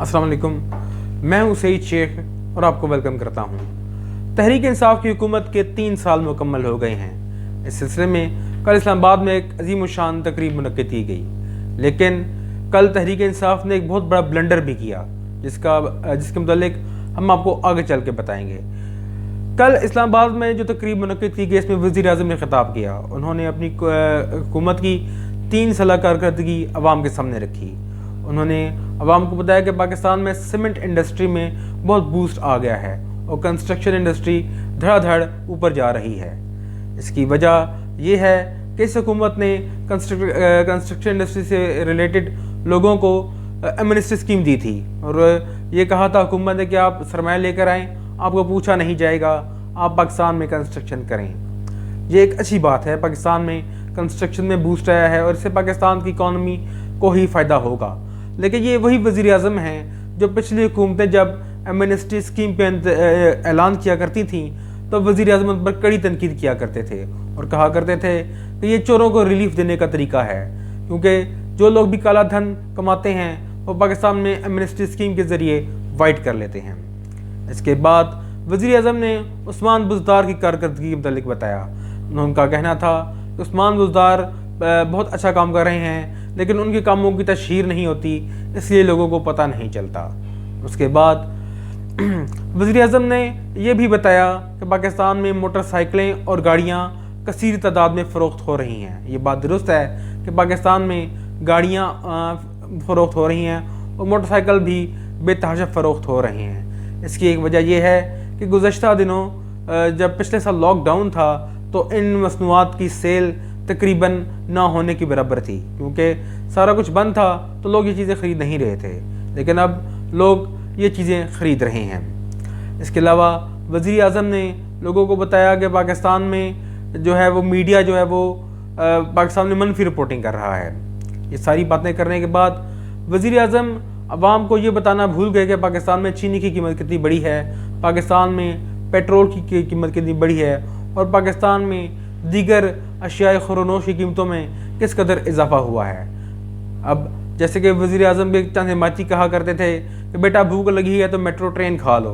अस्सलाम वालेकुम, मैं हूं सईद शेख और आपको वेलकम करता हूं। तहरीक इंसाफ की हुकूमत के 3 साल मुकम्मल हो गए हैं। इस सिलसिले में कल इस्लामाबाद में एक अजीम शान तकरीब मुनक्किद की गई, लेकिन कल तहरीक इंसाफ ने एक बहुत बड़ा ब्लंडर भी किया जिसके मुतालिक हम आपको आगे चल के बताएंगे। कल इस्लामाबाद में जो तकरीब मुनक्किद की गई, इसमें वज़ीर आज़म ने खिताब किया। उन्होंने अपनी हुकूमत की 3 साल कारकर्दगी अवाम के सामने रखी। उन्होंने अवाम को बताया कि पाकिस्तान में सीमेंट इंडस्ट्री में बहुत बूस्ट आ गया है और कंस्ट्रक्शन इंडस्ट्री धड़ाधड़ ऊपर जा रही है। इसकी वजह यह है कि इस हुकूमत ने कंस्ट्रक्शन इंडस्ट्री से रिलेटेड लोगों को एमनेस्टी स्कीम दी थी और ये कहा था हुकूमत ने कि आप सरमाया लेकर आएँ, आपको पूछा नहीं जाएगा, आप पाकिस्तान में कंस्ट्रक्शन करें। ये एक अच्छी बात है, पाकिस्तान में कंस्ट्रक्शन में बूस्ट आया है और इससे पाकिस्तान की इकॉनमी को ही फ़ायदा होगा। लेकिन ये वही वज़ीर आज़म हैं जो पिछली हुकूमतें जब एमनेस्टी स्कीम पे ऐलान किया करती थी तो वज़ीर आज़म पर कड़ी तनकीद किया करते थे और कहा करते थे कि ये चोरों को रिलीफ देने का तरीका है, क्योंकि जो लोग भी काला धन कमाते हैं वो पाकिस्तान में एमनेस्टी स्कीम के ज़रिए वाइट कर लेते हैं। इसके बाद वज़ीर आज़म ने उस्मान बुज़दार की कारकर्दगी के मुतालिक बताया। उनका कहना था कि उस्मान बुज़दार बहुत अच्छा काम कर रहे हैं, लेकिन उनके कामों की तशहीर नहीं होती, इसलिए लोगों को पता नहीं चलता। उसके बाद वज़ीर आज़म ने यह भी बताया कि पाकिस्तान में मोटरसाइकिलें और गाड़ियाँ कसीर तादाद में फ़रोख्त हो रही हैं। ये बात दुरुस्त है कि पाकिस्तान में गाड़ियाँ फ़रोख्त हो रही हैं और मोटरसाइकिल भी बेतहाशा फ़रोख्त हो रहे हैं। इसकी एक वजह यह है कि गुज़श्ता दिनों जब पिछले साल लॉकडाउन था तो इन मसनूआत की सेल तकरीबन ना होने की बराबर थी, क्योंकि सारा कुछ बंद था तो लोग ये चीज़ें ख़रीद नहीं रहे थे, लेकिन अब लोग ये चीज़ें ख़रीद रहे हैं। इसके अलावा वज़ीर आज़म ने लोगों को बताया कि पाकिस्तान में जो है वो मीडिया जो है वो पाकिस्तान में मनफी रिपोर्टिंग कर रहा है। ये सारी बातें करने के बाद वज़ीर आज़म अवाम को ये बताना भूल गए कि पाकिस्तान में चीनी की कीमत कितनी बड़ी है, पाकिस्तान में पेट्रोल की कीमत कितनी बड़ी है और पाकिस्तान में दीगर अशियाए खुरनोश की कीमतों में किस कदर इजाफा हुआ है। अब जैसे कि वज़ीर आज़म के चंद हिमायती कहा करते थे कि बेटा भूख लगी है तो मेट्रो ट्रेन खा लो।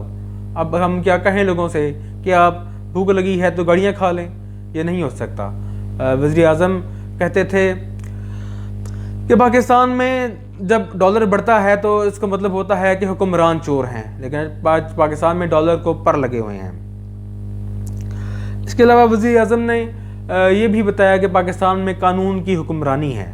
अब हम क्या कहें लोगों से कि आप भूख लगी है तो गाड़ियाँ खा लें? ये नहीं हो सकता। वज़ीर आज़म कहते थे कि पाकिस्तान में जब डॉलर बढ़ता है तो इसका मतलब होता है कि हुक्मरान चोर हैं, लेकिन पाकिस्तान में डॉलर को पर लगे हुए हैं। इसके अलावा वज़ीर आज़म ने ये भी बताया कि पाकिस्तान में कानून की हुक्मरानी है।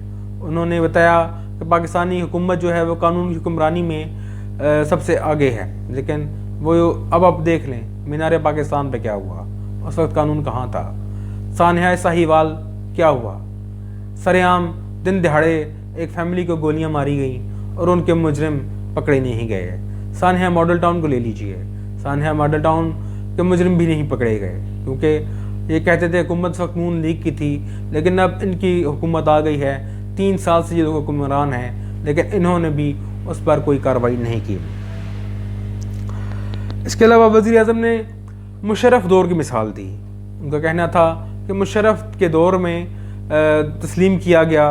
उन्होंने बताया कि पाकिस्तानी हुकूमत जो है वो कानून की हुक्मरानी में सबसे आगे है, लेकिन वो अब आप देख लें मीनार पाकिस्तान पे क्या हुआ, उस वक्त कानून कहाँ था। सानिया साहिवाल क्या हुआ, सरेआम दिन दिहाड़े एक फैमिली को गोलियाँ मारी गई और उनके मुजरिम पकड़े नहीं गए। सानिया मॉडल टाउन को ले लीजिए, सानिया मॉडल टाउन के मुजरिम भी नहीं पकड़े गए, क्योंकि ये कहते थे हुकूमत वक्त नून लीग की थी, लेकिन अब इनकी हुकूमत आ गई है। 3 साल से ये लोग हुक्मरान हैं, लेकिन इन्होंने भी उस पर कोई कार्रवाई नहीं की। इसके अलावा वज़ीर आज़म ने मुशर्रफ दौर की मिसाल दी। उनका कहना था कि मुशर्रफ के दौर में तस्लीम किया गया,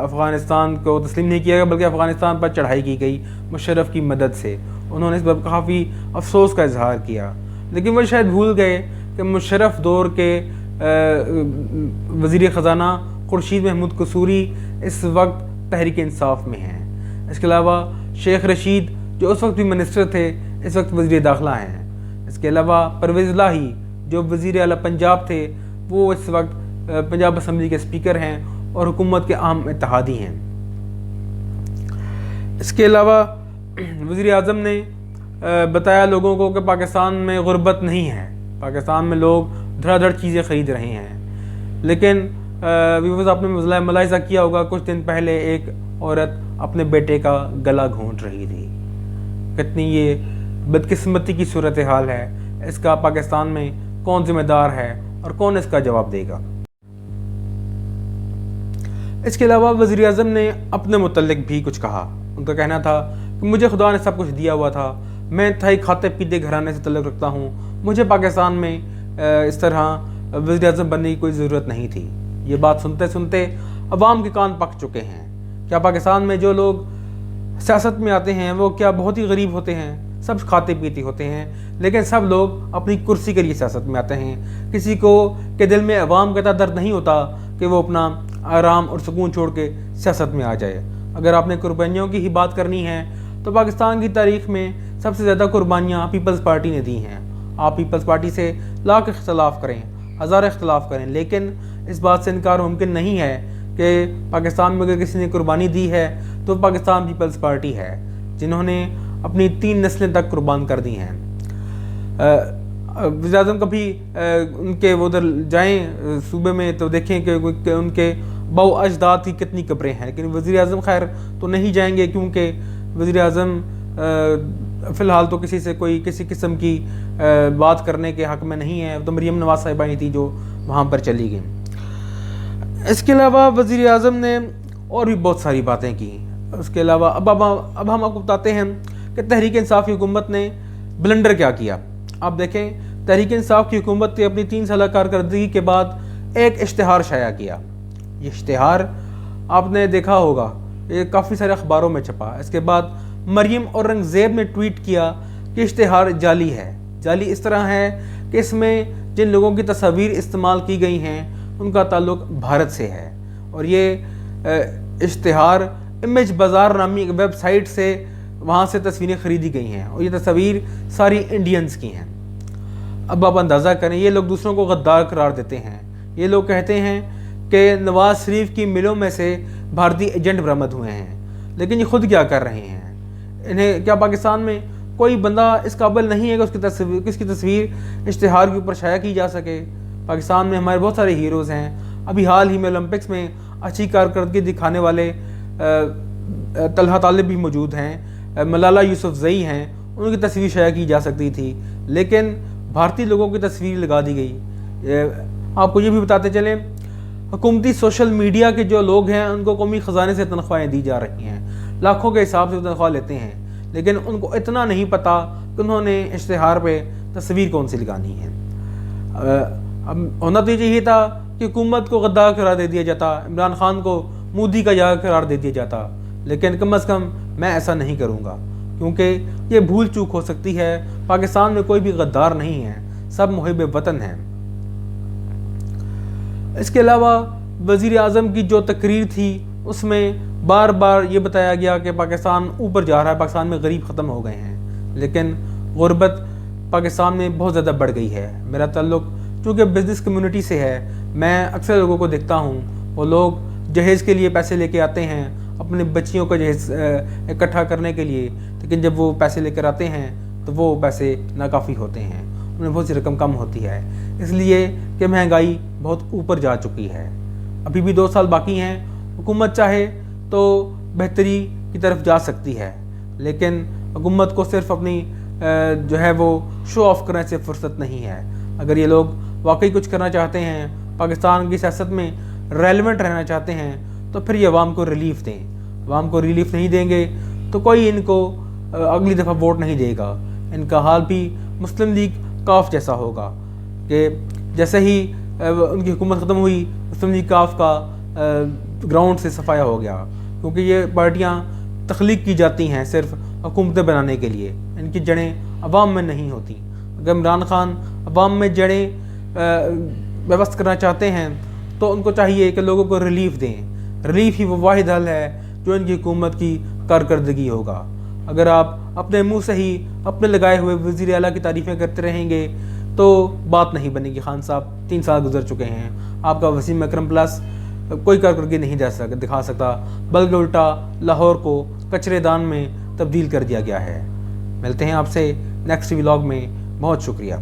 अफ़गानिस्तान को तस्लीम नहीं किया गया बल्कि अफ़गानिस्तान पर चढ़ाई की गई मुशर्रफ की मदद से। उन्होंने इस पर काफ़ी अफसोस का इजहार किया, लेकिन वो शायद भूल गए कि मुशर्रफ दौर के वज़ीर ख़जाना खुर्शीद महमूद कसूरी इस वक्त तहरीक इंसाफ में हैं। इसके अलावा शेख रशीद जो उस वक्त भी मिनिस्टर थे, इस वक्त वज़ीर दाखिला हैं। इसके अलावा परवेज़ इलाही जो वज़ीर आला पंजाब थे, वो इस वक्त पंजाब असम्बली के स्पीकर हैं और हुकूमत के अहम इत्तेहादी हैं। इसके अलावा वज़ीर आज़म ने बताया लोगों को कि पाकिस्तान में गुर्बत नहीं है, पाकिस्तान में लोग धड़ाधड़ चीज़ें ख़रीद रहे हैं। लेकिन व्यूअर्स, आपने मुलाहिज़ा किया होगा कुछ दिन पहले एक औरत अपने बेटे का गला घोंट रही थी। कितनी ये बदकिस्मती की सूरत हाल है। इसका पाकिस्तान में कौन ज़िम्मेदार है और कौन इसका जवाब देगा। इसके अलावा वज़ीर आज़म ने अपने मुतल्लिक भी कुछ कहा। उनका कहना था कि मुझे खुदा ने सब कुछ दिया हुआ था, मैं इंतहाई खाते पीते घराने से तल्लुक़ रखता हूँ, मुझे पाकिस्तान में इस तरह वज़ीर आज़म बनने की कोई ज़रूरत नहीं थी। ये बात सुनते सुनते अवाम के कान पक चुके हैं। क्या पाकिस्तान में जो लोग सियासत में आते हैं वो क्या बहुत ही गरीब होते हैं, सब खाते पीते होते हैं, लेकिन सब लोग अपनी कुर्सी के लिए सियासत में आते हैं। किसी को के दिल में अवाम का दर्द नहीं होता कि वो अपना आराम और सुकून छोड़ के सियासत में आ जाए। अगर आपने कुर्बानियों की ही बात करनी है तो पाकिस्तान की तारीख में सबसे ज़्यादा कुर्बानियाँ पीपल्स पार्टी ने दी हैं। आप पीपल्स पार्टी से लाख इख्तलाफ करें, हज़ार इख्तलाफ करें, लेकिन इस बात से इनकार मुमकिन नहीं है कि पाकिस्तान में अगर किसी ने कुर्बानी दी है तो पाकिस्तान पीपल्स पार्टी है, जिन्होंने अपनी 3 नस्लें तक कुर्बान कर दी हैं। वज़ीर-ए-आज़म कभी उनके वो उधर जाएँ सूबे में तो देखें कि उनके बाउ अजदाद की कितनी कब्रें हैं, लेकिन वज़ीर-ए-आज़म खैर तो नहीं जाएंगे क्योंकि वज़ीर-ए-आज़म फ़िलहाल तो किसी से कोई किसी किस्म की बात करने के हक़ में नहीं है। तो मरियम नवाज़ साहिबा ही थी जो वहाँ पर चली गई। इसके अलावा वज़ीर-ए-आज़म ने और भी बहुत सारी बातें की। उसके अलावा अब हम आपको बताते हैं कि तहरीक इंसाफ की हुकूमत ने ब्लंडर क्या किया। आप देखें, तहरीक इंसाफ की हुकूमत ने अपनी 3 साल कारकर्दगी के बाद एक इश्तिहार शाया किया। ये इश्तिहार आपने देखा होगा, ये काफ़ी सारे अखबारों में छपा। इसके बाद मरियम औरंगज़ेब ने ट्वीट किया कि इश्तिहार जाली है। जाली इस तरह है कि इसमें जिन लोगों की तस्वीर इस्तेमाल की गई हैं उनका ताल्लुक भारत से है, और ये इश्तिहार इमेज बाज़ार नामी एक वेबसाइट से वहाँ से तस्वीरें ख़रीदी गई हैं, और ये तस्वीर सारी इंडियंस की हैं। अब आप अंदाज़ा करें, ये लोग दूसरों को गद्दार करार देते हैं। ये लोग कहते हैं कि नवाज शरीफ की मिलों में से भारतीय एजेंट बरामद हुए हैं, लेकिन ये खुद क्या कर रहे हैं? इन्हें क्या पाकिस्तान में कोई बंदा इस काबिल नहीं है कि उसकी तस्वीर इश्तिहार के ऊपर शाया की जा सके? पाकिस्तान में हमारे बहुत सारे हीरोज़ हैं। अभी हाल ही में ओलंपिक्स में अच्छी कारकर्दगी दिखाने वाले तलहा तालिब भी मौजूद हैं, मलाला यूसुफजई हैं, उनकी तस्वीर शाया की जा सकती थी, लेकिन भारतीय लोगों की तस्वीर लगा दी गई। आपको ये भी बताते चलें, हुकूमती सोशल मीडिया के जो लोग हैं उनको कौमी ख़जाने से तनख्वाहें दी जा रही हैं, लाखों के हिसाब से तनख्वाह लेते हैं, लेकिन उनको इतना नहीं पता कि उन्होंने इश्तिहार पे तस्वीर कौन सी लगानी है। अब होना तो ये चाहिए था कि हुकूमत को गद्दार करार दे दिया जाता, इमरान खान को मोदी का यार करार दे दिया जाता, लेकिन कम अज़ कम मैं ऐसा नहीं करूँगा, क्योंकि ये भूल चूक हो सकती है। पाकिस्तान में कोई भी गद्दार नहीं है, सब मुहिब वतन हैं। इसके अलावा वज़ीर-ए-आज़म की जो तकरीर थी उसमें बार बार ये बताया गया कि पाकिस्तान ऊपर जा रहा है, पाकिस्तान में गरीब ख़त्म हो गए हैं, लेकिन गुर्बत पाकिस्तान में बहुत ज़्यादा बढ़ गई है। मेरा ताल्लुक़ चूँकि बिज़नेस कम्युनिटी से है, मैं अक्सर लोगों को देखता हूँ, वो लोग जहेज़ के लिए पैसे लेके आते हैं, अपने बच्चियों का जहेज़ इकट्ठा करने के लिए, लेकिन जब वो पैसे लेकर आते हैं तो वो पैसे नाकाफ़ी होते हैं, उन्हें बहुत सी रकम कम होती है, इसलिए कि महंगाई बहुत ऊपर जा चुकी है। अभी भी 2 साल बाकी हैं। हुकूमत चाहे तो बेहतरी की तरफ जा सकती है, लेकिन हुकूमत को सिर्फ अपनी जो है वो शो ऑफ करने से फुर्सत नहीं है। अगर ये लोग वाकई कुछ करना चाहते हैं, पाकिस्तान की सियासत में रेलेवेंट रहना चाहते हैं, तो फिर ये अवाम को रिलीफ दें। अवाम को रिलीफ नहीं देंगे तो कोई इनको अगली दफ़ा वोट नहीं देगा। इनका हाल भी मुस्लिम लीग काफ जैसा होगा कि जैसे ही उनकी हुकूमत ख़त्म हुई, मुस्लिम लीग काफ का ग्राउंड से सफाया हो गया, क्योंकि ये पार्टियाँ तख्लीक की जाती हैं सिर्फ हुकूमतें बनाने के लिए, इनकी जड़ें अवाम में नहीं होती। अगर इमरान खान अवाम में जड़ें व्यवस्था करना चाहते हैं तो उनको चाहिए कि लोगों को रिलीफ दें। रिलीफ ही वो वाहिद हल है जो इनकी हुकूमत की कारकर्दगी होगा। अगर आप अपने मुंह से ही अपने लगाए हुए वज़ीर आला की तारीफ़ें करते रहेंगे तो बात नहीं बनेगी। खान साहब 3 साल गुजर चुके हैं, आपका वसीम अकरम प्लस कोई कारकर्दगी नहीं दिखा सकता, बल्कि उल्टा लाहौर को कचरेदान में तब्दील कर दिया गया है। मिलते हैं आपसे नेक्स्ट व्लॉग में। बहुत शुक्रिया।